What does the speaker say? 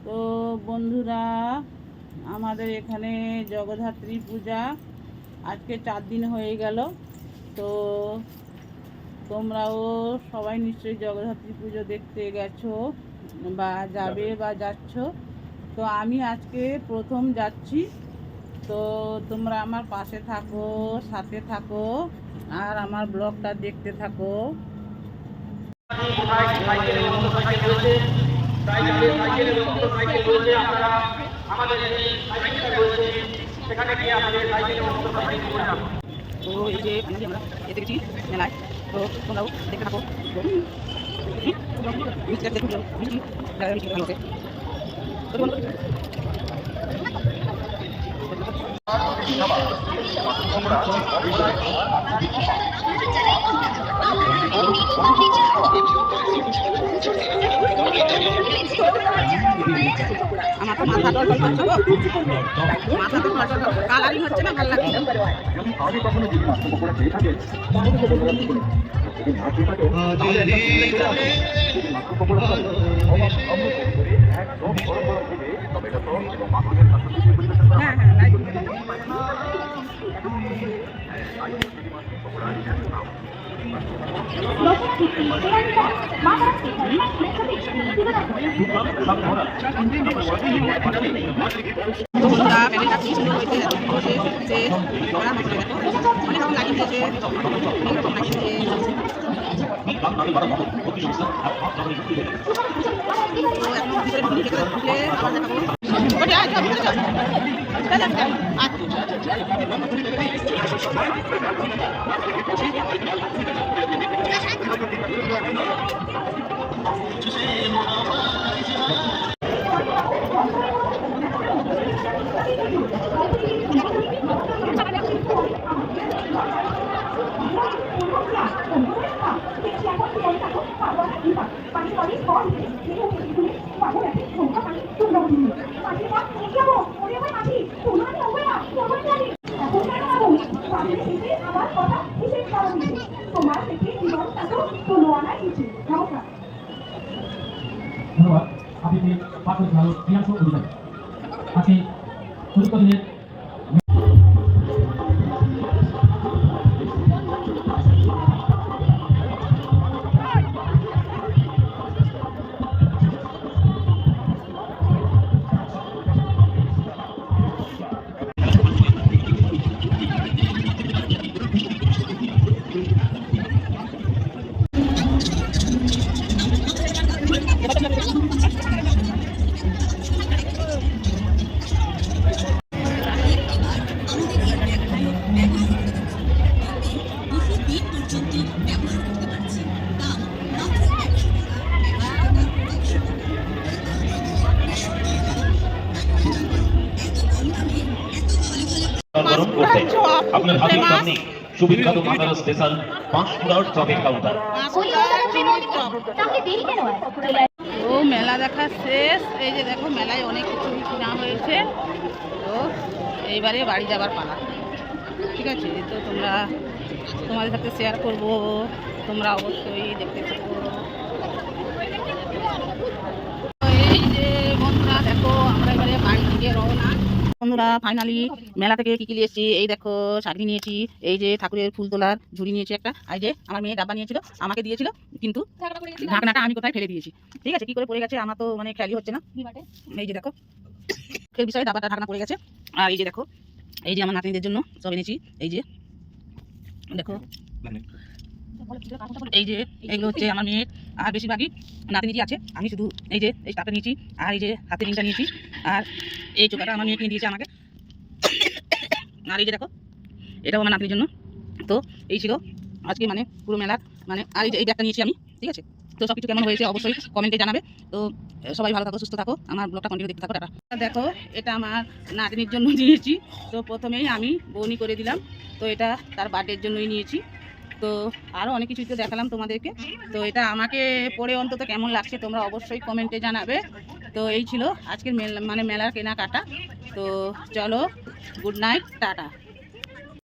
তো বন্ধুরা, আমাদের এখানে জগদ্ধাত্রী পূজা আজকে 4 দিন হয়ে গেল। তো তোমরাও সবাই নিশ্চয়ই জগদ্ধাত্রী পুজো দেখতে গেছো বা যাবে বা যাচ্ছ। তো আমি আজকে প্রথম যাচ্ছি। তো তোমরা আমার পাশে থাকো, সাথে থাকো, আর আমার ব্লগটা দেখতে থাকো। তো এই যে আমরা এতে গেছি মেলায়, তো তোমরাও দেখতে থাকো। আমার তো মাথা ডল ডল করছে, মাথা তো কালারিং হচ্ছে না, ভালো লাগছে। হ্যাঁ হ্যাঁ, ধন্যবাদ। আপনি পাঠক ভালো প্রিয়াংশ অধিকারী আজকে চতুর্থ দিনের আপনার হাতের সামনে সুবিখ্যাত বাংলার স্পেশাল পাঁশকুড়ার চপের কাউন্টার। ও মেলা দেখা শেষ। এই যে দেখো, মেলায় অনেক কিছু কিনা হয়েছে। তো এইবারে বাড়ি যাবার পালা। ঠিক আছে, তো তোমাদের সাথে শেয়ার করব, তোমরা অবশ্যই দেখতে থাকো। এই যে বন্ধুরা দেখো, আমরা এবারে বাড়ি থেকে রওনা। বন্ধুরা, ফাইনালি মেলা থেকে কি নিয়ে এসেছি, এই দেখো শাড়ি নিয়েছি, এই যে ঠাকুরের ফুল তোলার ঝুড়ি নিয়েছি একটা, এই যে আমার মেয়ে ডাব্বা নিয়েছিল, আমাকে দিয়েছিল, কিন্তু ঢাকনাটা আমি কোথায় ফেলে দিয়েছি। ঠিক আছে, কি করে পড়ে গেছে আমার তো মানে খেয়ালই হচ্ছে না। এই যে দেখো, এর বিষয়ে ডাব্বাটা ঢাকনা পড়ে গেছে। আর এই যে দেখো, এই যে আমার নাতনিদের জন্য সব এনেছি। এই যে দেখো, এই যে এগুলো হচ্ছে আমার মেয়ের, আর বেশিরভাগই নাতনিটি আছে। আমি শুধু এই যে এই স্টাফটা নিয়েছি, আর এই যে হাতের রিংটা নিয়েছি, আর এই চোখাটা আমার মেয়ে কিনে দিয়েছে আমাকে। আর এই যে দেখো, এটাও আমার নাতনির জন্য। তো এই ছিল আজকে মানে পুরো মেলার মানে। আর এই যে এই ব্যাগটা নিয়েছি আমি। ঠিক আছে, তো সব কিছু কেমন হয়েছে অবশ্যই কমেন্টে জানাবে। তো সবাই ভালো থাকো, সুস্থ থাকো, আমার ব্লগটা কন্টিনিউ দেখতে থাকো। টাটা। দেখো, এটা আমার নাতনির জন্য নিয়েছি। তো প্রথমেই আমি বউনি করে দিলাম। তো এটা তার বার্থডের জন্যই নিয়েছি। তো আরও অনেক কিছুই তো দেখালাম তোমাদেরকে। তো এটা আমাকে পরে অন্তত কেমন লাগছে তোমরা অবশ্যই কমেন্টে জানাবে। তো এই ছিল আজকের মেলার কেনাকাটা। তো চলো, গুড নাইট, টাটা।